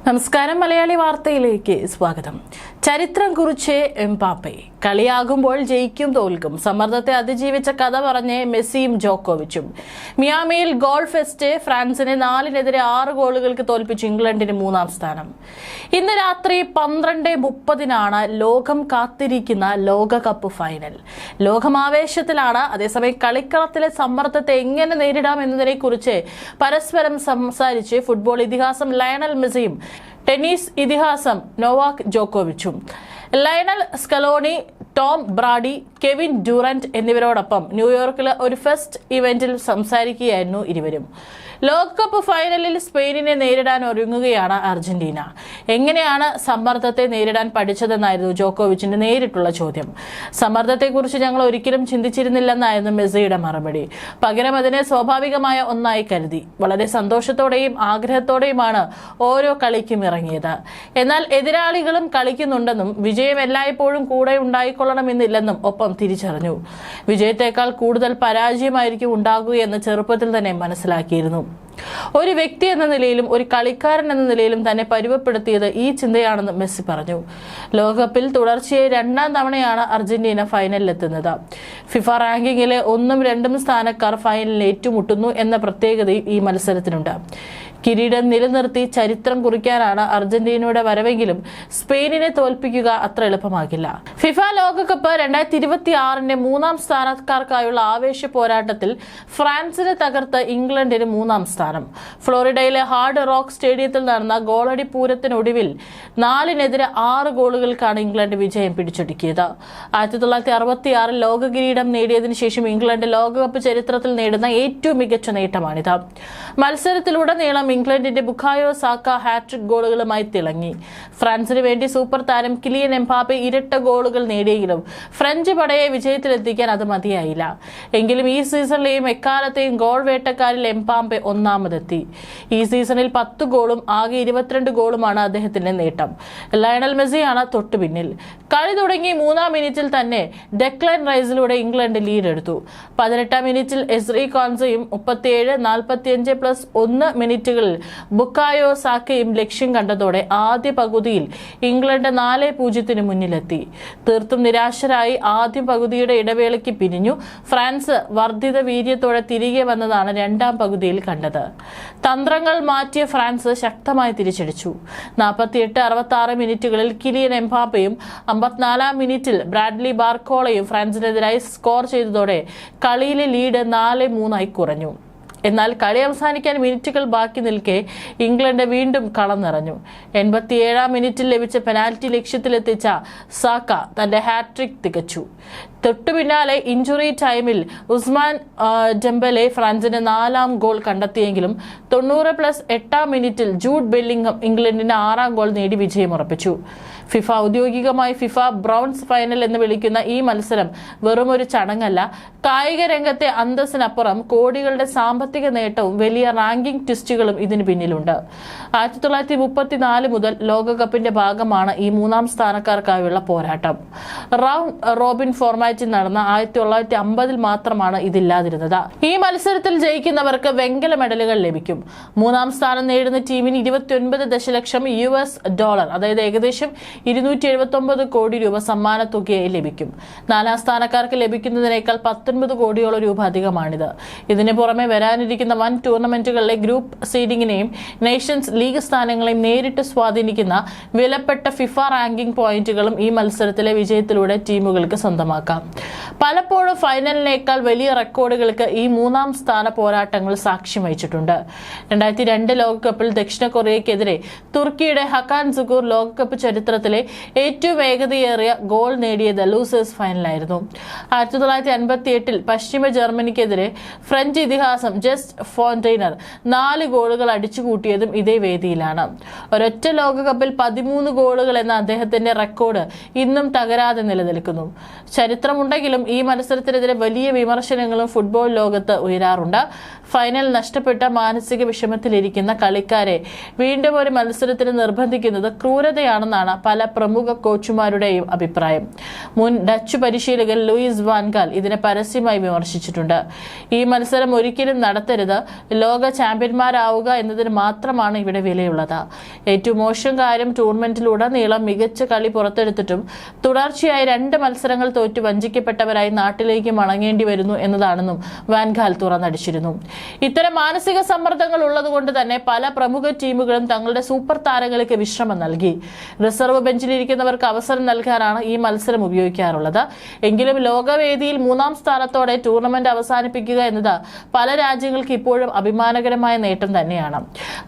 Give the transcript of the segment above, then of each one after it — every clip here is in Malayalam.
നമസ്കാരം. മലയാളി വാർത്തയിലേക്ക് സ്വാഗതം. ചരിത്രം കുറിച്ച് എംബാപ്പെ. കളിയാകുമ്പോൾ ജയിക്കും തോൽക്കും. സമ്മർദ്ദത്തെ അതിജീവിച്ച കഥ പറഞ്ഞ് മെസ്സിയും ജോക്കോവിച്ചും. മിയാമിയിൽ ഗോൾ ഫെസ്റ്റ് ഫ്രാൻസിനെ 4-6 ഗോളുകൾക്ക് തോൽപ്പിച്ച് ഇംഗ്ലണ്ടിന് 3-ാം സ്ഥാനം. ഇന്ന് രാത്രി 12:30 ലോകം കാത്തിരിക്കുന്ന ലോകകപ്പ് ഫൈനൽ. ലോകം ആവേശത്തിലാണ്. അതേസമയം കളിക്കളത്തിലെ സമ്മർദ്ദത്തെ എങ്ങനെ നേരിടാം എന്നതിനെ കുറിച്ച് പരസ്പരം സംസാരിച്ച് ഫുട്ബോൾ ഇതിഹാസം ലയണൽ മെസ്സിയും ടെന്നീസ് ഇതിഹാസം നൊവാക് ജോക്കോവിച്ചും. Lionel Scaloni, Tom Brady, Kevin Durant എന്നിവരോടൊപ്പം ന്യൂയോർക്കിലെ ഒരു ഫെസ്റ്റ് ഇവന്റിൽ സംസാരിക്കുകയായിരുന്നു ഇരുവരും. ലോകകപ്പ് ഫൈനലിൽ സ്പെയിനിനെ നേരിടാൻ ഒരുങ്ങുകയാണ് അർജന്റീന. എങ്ങനെയാണ് സമ്മർദ്ദത്തെ നേരിടാൻ പഠിച്ചതെന്നായിരുന്നു ജോക്കോവിച്ചിന്റെ നേരിട്ടുള്ള ചോദ്യം. സമ്മർദ്ദത്തെക്കുറിച്ച് ഞങ്ങൾ ഒരിക്കലും ചിന്തിച്ചിരുന്നില്ലെന്നായിരുന്നു മെസ്സിയുടെ മറുപടി. പകരം അതിനെ സ്വാഭാവികമായ ഒന്നായി കരുതി. വളരെ സന്തോഷത്തോടെയും ആഗ്രഹത്തോടെയുമാണ് ഓരോ കളിക്കും ഇറങ്ങിയത്. എന്നാൽ എതിരാളികളും കളിക്കുന്നുണ്ടെന്നും വിജയം എല്ലായ്പ്പോഴും കൂടെ ഉണ്ടായിക്കൊള്ളണമെന്നില്ലെന്നും ഒപ്പം തിരിച്ചറിഞ്ഞു. വിജയത്തേക്കാൾ കൂടുതൽ പരാജയമായിരിക്കും ഉണ്ടാകുകയെന്ന് ചെറുപ്പത്തിൽ തന്നെ മനസ്സിലാക്കിയിരുന്നു. ഒരു വ്യക്തി എന്ന നിലയിലും ഒരു കളിക്കാരൻ എന്ന നിലയിലും തന്നെ പരുവപ്പെടുത്തിയത് ഈ ചിന്തയാണെന്ന് മെസ്സി പറഞ്ഞു. ലോകകപ്പിൽ തുടർച്ചയായി 2ാം തവണയാണ് അർജന്റീന ഫൈനലിലെത്തുന്നത്. ഫിഫ റാങ്കിങ്ങിലെ 1ഉം 2ഉം സ്ഥാനക്കാർ ഫൈനലിൽ ഏറ്റുമുട്ടുന്നു എന്ന പ്രത്യേകതയും ഈ മത്സരത്തിനുണ്ട്. കിരീടം നിലനിർത്തി ചരിത്രം കുറിക്കാനാണ് അർജന്റീനയുടെ വരവെങ്കിലും സ്പെയിനിനെ തോൽപ്പിക്കുക അത്ര എളുപ്പമാകില്ല. ഫിഫ ലോകകപ്പ് 2026 3ാം സ്ഥാനക്കാർക്കായുള്ള ആവേശ പോരാട്ടത്തിൽ ഫ്രാൻസിനെ തകർത്ത് ഇംഗ്ലണ്ടിന് 3ാം സ്ഥാനം. ഫ്ലോറിഡയിലെ ഹാർഡ് റോക്ക് സ്റ്റേഡിയത്തിൽ നടന്ന ഗോളടി പൂരത്തിനൊടുവിൽ 4-6 ഗോളുകൾക്കാണ് ഇംഗ്ലണ്ട് വിജയം പിടിച്ചെടുക്കിയത്. 1966 ലോക കിരീടം നേടിയതിനു ശേഷം ഇംഗ്ലണ്ട് ലോകകപ്പ് ചരിത്രത്തിൽ നേടുന്ന ഏറ്റവും മികച്ച നേട്ടമാണിത്. മത്സരത്തിലുടനീളം ഇംഗ്ലണ്ടിന്റെ ബുക്കായോ സാക്ക ഹാട്രിക് ഗോളുകളുമായി തിളങ്ങി. ഫ്രാൻസിന് വേണ്ടി സൂപ്പർ താരം കിലിയൻ എംബാപ്പെ ഇരട്ട ഗോളുകൾ നേടിയെങ്കിലും ഫ്രഞ്ച് പടയെ വിജയത്തിലെത്തിക്കാൻ അത് മതിയായില്ല. എങ്കിലും ഈ സീസണിലെയും എക്കാലത്തെയും ഗോൾ വേട്ടക്കാരിൽ എംബാപ്പെ ഒന്നാമതെത്തി. ഈ സീസണിൽ 10 ഗോളും ആകെ 22 ഗോളുമാണ് അദ്ദേഹത്തിന്റെ നേട്ടം. ലയണൽ മെസ്സിയാണ് തൊട്ടു പിന്നിൽ. കളി തുടങ്ങി 3ാം മിനിറ്റിൽ തന്നെ ഡെക്ലൻ റൈസിലൂടെ ഇംഗ്ലണ്ട് ലീഡ് എടുത്തു. 18ാം മിനിറ്റിൽ എസ്രി കോൺസയും 37-45+1 മിനിറ്റുകൾ ബുക്കായോ സാക്കയും ലക്ഷ്യം കണ്ടതോടെ ആദ്യ പകുതിയിൽ ഇംഗ്ലണ്ട് 4-0 മുന്നിലെത്തി. തീർത്തും നിരാശരായി ആദ്യ പകുതിയുടെ ഇടവേളയ്ക്ക് പിരിഞ്ഞു. ഫ്രാൻസ് വർദ്ധിത വീര്യത്തോടെ തിരികെ വന്നതാണ് 2ാം പകുതിയിൽ കണ്ടത്. തന്ത്രങ്ങൾ മാറ്റിയ ഫ്രാൻസ് ശക്തമായി തിരിച്ചടിച്ചു. 48-66 മിനിറ്റുകളിൽ കിലിയൻ എംബാപ്പയും 54ാം മിനിറ്റിൽ ബ്രാഡ്ലി ബാർക്കോളയും ഫ്രാൻസിനെതിരായി സ്കോർ ചെയ്തതോടെ കളിയിലെ ലീഡ് 4-3 കുറഞ്ഞു. എന്നാൽ കളി അവസാനിക്കാൻ മിനിറ്റുകൾ ബാക്കി നിൽക്കെ ഇംഗ്ലണ്ട് വീണ്ടും കളം നിറഞ്ഞു. 87ാം മിനിറ്റിൽ ലഭിച്ച പെനാൽറ്റി ലക്ഷ്യത്തിലെത്തിച്ച സാക്ക തന്റെ ഹാട്രിക് തികച്ചു. തൊട്ടു പിന്നാലെ ഇഞ്ചുറി ടൈമിൽ ഉസ്മാൻ ഡെംബലെ ഫ്രാൻസിന് 4ാം ഗോൾ കണ്ടെത്തിയെങ്കിലും 90+8ാം മിനിറ്റിൽ ജൂഡ് ബെല്ലിംഗം ഇംഗ്ലണ്ടിന് 6ാം ഗോൾ നേടി വിജയമുറപ്പിച്ചു. ഫിഫ ഔദ്യോഗികമായി ഫിഫ ബ്രോൺസ് ഫൈനൽ എന്ന് വിളിക്കുന്ന ഈ മത്സരം വെറും ഒരു ചടങ്ങല്ല. കായിക രംഗത്തെ അന്തസ്സിനപ്പുറം കോടികളുടെ സാമ്പത്തിക നേട്ടവും വലിയ റാങ്കിംഗ് ട്വിസ്റ്റുകളും ഇതിന് പിന്നിലുണ്ട്. 1934 മുതൽ ലോകകപ്പിന്റെ ഭാഗമാണ് ഈ 3ാം സ്ഥാനക്കാർക്കായുള്ള പോരാട്ടം. റൗണ്ട് റോബിൻ ഫോർമാറ്റിൽ നടന്ന 1950 മാത്രമാണ് ഇതില്ലാതിരുന്നത്. ഈ മത്സരത്തിൽ ജയിക്കുന്നവർക്ക് വെങ്കല മെഡലുകൾ ലഭിക്കും. 3ാം സ്ഥാനം നേടുന്ന ടീമിന് 29 ദശലക്ഷം US ഡോളർ, അതായത് ഏകദേശം 279 കോടി രൂപ സമ്മാന തുകയായി ലഭിക്കും. 4ാം സ്ഥാനക്കാർക്ക് ലഭിക്കുന്നതിനേക്കാൾ 19 കോടിയോളം രൂപ അധികമാണിത്. ഇതിന് പുറമെ വരാനിരിക്കുന്ന വൻ ടൂർണമെന്റുകളിലെ ഗ്രൂപ്പ് സീഡിങ്ങിനെയും നേഷൻസ് ലീഗ് സ്ഥാനങ്ങളെയും നേരിട്ട് സ്വാധീനിക്കുന്ന വിലപ്പെട്ട ഫിഫ റാങ്കിംഗ് പോയിന്റുകളും ഈ മത്സരത്തിലെ വിജയത്തിലൂടെ ടീമുകൾക്ക് സ്വന്തമാക്കാം. പലപ്പോഴും ഫൈനലിനേക്കാൾ വലിയ റെക്കോർഡുകൾക്ക് ഈ 3ാം സ്ഥാന പോരാട്ടങ്ങൾ സാക്ഷ്യം വഹിച്ചിട്ടുണ്ട്. 2002 ലോകകപ്പിൽ ദക്ഷിണ കൊറിയയ്ക്കെതിരെ തുർക്കിയുടെ ഹക്കാൻ സുഗൂർ ലോകകപ്പ് ചരിത്രത്തിലെ ഏറ്റവും വേഗതയേറിയ ഗോൾ നേടിയത് ലൂസേഴ്സ് ഫൈനലായിരുന്നു. 1958 പശ്ചിമ ജർമ്മനിക്കെതിരെ ഫ്രഞ്ച് ഇതിഹാസം ജസ്റ്റ് ഫോണ്ടൈനർ 4 ഗോളുകൾ അടിച്ചുകൂട്ടിയതും ഇതേ വേദിയിലാണ്. ഒരൊറ്റ ലോകകപ്പിൽ 13 ഗോളുകൾ എന്ന അദ്ദേഹത്തിന്റെ റെക്കോർഡ് ഇന്നും തകരാതെ നിലനിൽക്കുന്നു. ചരിത്ര ചരിത്രമുണ്ടെങ്കിലും ഈ മത്സരത്തിനെതിരെ വലിയ വിമർശനങ്ങളും ഫുട്ബോൾ ലോകത്ത് ഉയരാറുണ്ട്. ഫൈനൽ നഷ്ടപ്പെട്ട മാനസിക വിഷമത്തിലിരിക്കുന്ന കളിക്കാരെ വീണ്ടും ഒരു മത്സരത്തിന് നിർബന്ധിക്കുന്നത് ക്രൂരതയാണെന്നാണ് പല പ്രമുഖ കോച്ചുമാരുടെയും അഭിപ്രായം. മുൻ ഡച്ച് പരിശീലകൻ ലൂയിസ് വാൻ ഗാൽ ഇതിനെ പരസ്യമായി വിമർശിച്ചിട്ടുണ്ട്. ഈ മത്സരം ഒരിക്കലും നടത്തരുത്, ലോക ചാമ്പ്യന്മാരാവുക എന്നതിന് മാത്രമാണ് ഇവിടെ വിലയുള്ളത്. ഏറ്റവും മോശം കാര്യം ടൂർണമെന്റിലുടനീളം മികച്ച കളി പുറത്തെടുത്തിട്ടും തുടർച്ചയായി 2 മത്സരങ്ങൾ തോറ്റു വഞ്ചിക്കപ്പെട്ടവരായി നാട്ടിലേക്ക് മടങ്ങേണ്ടി വരുന്നു എന്നതാണെന്നും വാൻ ഗാൽ തുറന്നടിച്ചിരുന്നു. ഇത്തരം മാനസിക സമ്മർദ്ദങ്ങൾ ഉള്ളതുകൊണ്ട് തന്നെ പല പ്രമുഖ ടീമുകളും തങ്ങളുടെ സൂപ്പർ താരങ്ങൾക്ക് വിശ്രമം നൽകി. റിസർവ് ബെഞ്ചിലിരിക്കുന്നവർക്ക് അവസരം നൽകാനാണ് ഈ മത്സരം ഉപയോഗിക്കാറുള്ളത്. എങ്കിലും ലോകവേദിയിൽ 3-ാം സ്ഥാനത്തോടെ ടൂർണമെന്റ് അവസാനിപ്പിക്കുക എന്നത് പല രാജ്യങ്ങൾക്ക് ഇപ്പോഴും അഭിമാനകരമായ നേട്ടം തന്നെയാണ്.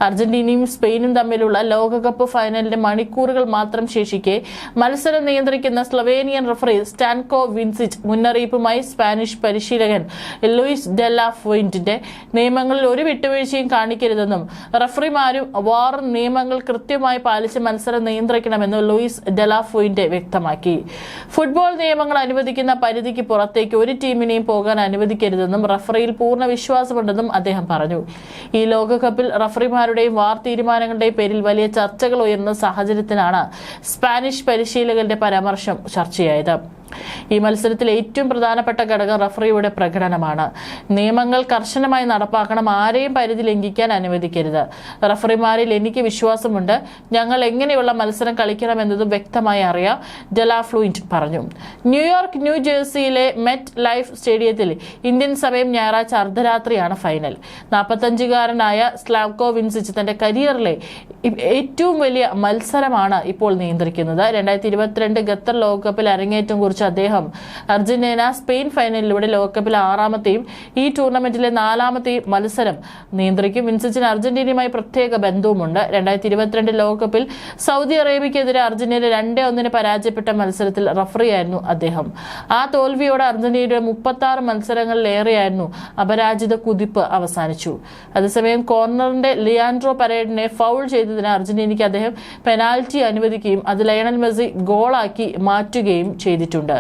അർജന്റീനയും സ്പെയിനും തമ്മിലുള്ള ലോകകപ്പ് ഫൈനലിന്റെ മണിക്കൂറുകൾ മാത്രം ശേഷിക്കെ മത്സരം നിയന്ത്രിക്കുന്ന സ്ലൊവേനിയൻ റഫറി സ്റ്റാൻകോ വിൻസിച്ച് മുന്നറിയിപ്പുമായി സ്പാനിഷ് പരിശീലകൻ ലൂയിസ് ഡെല്ലാ ഫുയിന്റിന്റെ നിയമങ്ങളിൽ ഒരു വിട്ടുവീഴ്ചയും കാണിക്കരുതെന്നും റഫറിമാരും വാർ നിയമങ്ങൾ കൃത്യമായി പാലിച്ച് മത്സരം നിയന്ത്രിക്കണമെന്നും ലൂയിസ് ഡെല്ലാ ഫുയിന്റ് വ്യക്തമാക്കി. ഫുട്ബോൾ നിയമങ്ങൾ അനുവദിക്കുന്ന പരിധിക്ക് പുറത്തേക്ക് ഒരു ടീമിനെയും പോകാൻ അനുവദിക്കരുതെന്നും റഫറിയിൽ പൂർണ്ണ വിശ്വാസമുണ്ടെന്നും അദ്ദേഹം പറഞ്ഞു. ഈ ലോകകപ്പിൽ റഫറിമാരുടെയും വാർ തീരുമാനങ്ങളുടെയും പേരിൽ വലിയ ചർച്ചകൾ ഉയർന്ന സാഹചര്യത്തിലാണ് സ്പാനിഷ് പരിശീലകന്റെ പരാമർശം ചർച്ചയായത്. ഈ മത്സരത്തിൽ ഏറ്റവും പ്രധാനപ്പെട്ട ഘടകം റഫറിയുടെ പ്രകടനമാണ്. നിയമങ്ങൾ കർശനമായി നടപ്പാക്കണം, ആരെയും പരിധി ലംഘിക്കാൻ അനുവദിക്കരുത്. റഫറിമാരിൽ എനിക്ക് വിശ്വാസമുണ്ട്, ഞങ്ങൾ എങ്ങനെയുള്ള മത്സരം കളിക്കണമെന്നതും വ്യക്തമായി അറിയാം, ഡെല്ലാ ഫ്ലൂയിന്റ് പറഞ്ഞു. ന്യൂയോർക്ക് ന്യൂ ജേഴ്സിയിലെ മെറ്റ് ലൈഫ് സ്റ്റേഡിയത്തിൽ ഇന്ത്യൻ സമയം ഞായറാഴ്ച അർദ്ധരാത്രിയാണ് ഫൈനൽ. 45-കാരനായ സ്ലാവ്കോ വിൻസിച്ച് തന്റെ കരിയറിലെ ഏറ്റവും വലിയ മത്സരമാണ് ഇപ്പോൾ നിയന്ത്രിക്കുന്നത്. 2022 ഖത്തർ ലോകകപ്പിൽ അരങ്ങേറ്റം കുറിച്ച അദ്ദേഹം അർജന്റീന സ്പെയിൻ ഫൈനലിലൂടെ ലോകകപ്പിലെ 6-ാമത്തെയും ഈ ടൂർണമെന്റിലെ 4-ാമത്തെയും മത്സരം നിയന്ത്രിക്കും. വിൻസിച്ചിന് അർജന്റീനയുമായി പ്രത്യേക ബന്ധവുമുണ്ട്. 2022 ലോകകപ്പിൽ സൗദി അറേബ്യക്കെതിരെ അർജന്റീന 2-1 പരാജയപ്പെട്ട മത്സരത്തിൽ റഫറിയായിരുന്നു അദ്ദേഹം. ആ തോൽവിയോടെ അർജന്റീനയുടെ 36 മത്സരങ്ങളിലേറെയായിരുന്നു അപരാജിത കുതിപ്പ് അവസാനിച്ചു. അതേസമയം കോർണറിന്റെ ലിയാൻഡ്രോ പരേഡിനെ ഫൗൾ ചെയ്തതിന് അർജന്റീനയ്ക്ക് അദ്ദേഹം പെനാൽറ്റി അനുവദിക്കുകയും അത് ലയണൽ മെസ്സി ഗോളാക്കി മാറ്റുകയും ചെയ്തിട്ടുണ്ട്.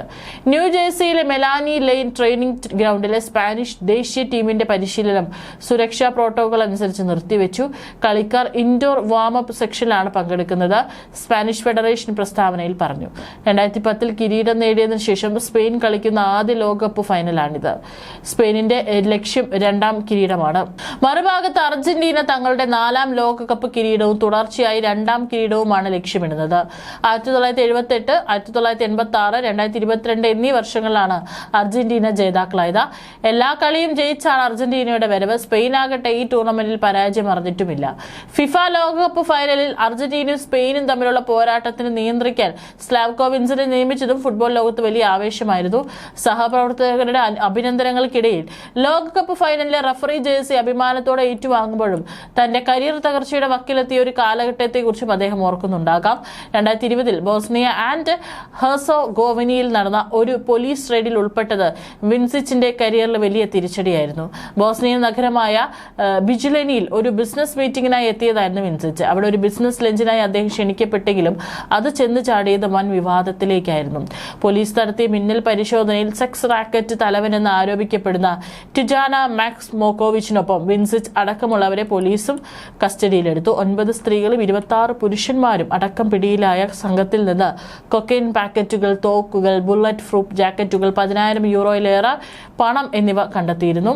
ന്യൂ ജേഴ്സിയിലെ മെലാനി ലെയ്ൻ ട്രെയിനിംഗ് ഗ്രൗണ്ടിലെ സ്പാനിഷ് ദേശീയ ടീമിന്റെ പരിശീലനം സുരക്ഷാ പ്രോട്ടോകോൾ അനുസരിച്ച് നിർത്തിവെച്ചു. കളിക്കാർ ഇൻഡോർ വാമപ്പ് സെക്ഷനിലാണ് പങ്കെടുക്കുന്നത്, സ്പാനിഷ് ഫെഡറേഷൻ പ്രസ്താവനയിൽ പറഞ്ഞു. 2010 കിരീടം നേടിയതിനു ശേഷം സ്പെയിൻ കളിക്കുന്ന ആദ്യ ലോകകപ്പ് ഫൈനലാണിത്. സ്പെയിനിന്റെ ലക്ഷ്യം 2-ാം കിരീടമാണ്. മറുഭാഗത്ത് അർജന്റീന തങ്ങളുടെ 4-ാം ലോകകപ്പ് കിരീടവും തുടർച്ചയായി 2-ാം കിരീടവുമാണ് ലക്ഷ്യമിടുന്നത്. 1978, 1986, 2022 എന്നീ വർഷങ്ങളിലാണ് അർജന്റീന ജേതാക്കളായത്. എല്ലാ കളിയും ജയിച്ചാണ് അർജന്റീനയുടെ വരവ്. സ്പെയിനാകട്ടെ ഈ ടൂർണമെന്റിൽ പരാജയം അറിഞ്ഞിട്ടുമില്ല. ഫിഫ ലോകകപ്പ് ഫൈനലിൽ അർജന്റീനയും സ്പെയിനും തമ്മിലുള്ള പോരാട്ടത്തിന് നിയന്ത്രിക്കാൻ സ്ലാവ്കോ വിൻസിനെ നിയമിച്ചതും ഫുട്ബോൾ ലോകത്ത് വലിയ ആവേശമായിരുന്നു. സഹപ്രവർത്തകരുടെ അഭിനന്ദനങ്ങൾക്കിടയിൽ ലോകകപ്പ് ഫൈനലിലെ റഫറി ജേഴ്സി അഭിമാനത്തോടെ ഏറ്റുവാങ്ങുമ്പോഴും തന്റെ കരിയർ തകർച്ചയുടെ വക്കിലെത്തിയ ഒരു കാലഘട്ടത്തെക്കുറിച്ചും അദ്ദേഹം ഓർക്കുന്നുണ്ടാകാം. 2020 ബോസ്നിയ ആൻഡ് ഹെർസോഗോവിനയിൽ നടന്ന ഒരു പോലീസ് റെയ്ഡിൽ ഉൾപ്പെട്ടത് വിൻസിച്ചിന്റെ കരിയറിൽ വലിയ തിരിച്ചടിയായിരുന്നു. ബോസ്നിയൻ നഗരമായ ബിജുലനിയിൽ ഒരു ബിസിനസ് മീറ്റിംഗിനായി എത്തിയതായിരുന്നു വിൻസിച്ച്. അവിടെ ഒരു ബിസിനസ് ലഞ്ചിനായി അദ്ദേഹം ക്ഷണിക്കപ്പെട്ടെങ്കിലും അത് ചെന്ന് ചാടിയത് വൻ വിവാദത്തിലേക്കായിരുന്നു. പോലീസ് നടത്തിയ മിന്നൽ പരിശോധനയിൽ സെക്സ് റാക്കറ്റ് തലവനെന്ന് ആരോപിക്കപ്പെടുന്ന ടിജാന മാക്സ് മോക്കോവിച്ചിനൊപ്പം വിൻസിച്ച് അടക്കമുള്ളവരെ പോലീസും കസ്റ്റഡിയിലെടുത്തു. 9 സ്ത്രീകളും 26 പുരുഷന്മാരും അടക്കം പിടിയിലായ സംഘത്തിൽ നിന്ന് കൊക്കൈൻ പാക്കറ്റുകൾ, തോക്കുകൾ, ബുള്ളറ്റ് പ്രൂഫ് ജാക്കറ്റുകൾ, 10,000 യൂറോയിലേറെ പണം എന്നിവ കണ്ടെത്തിയിരുന്നു.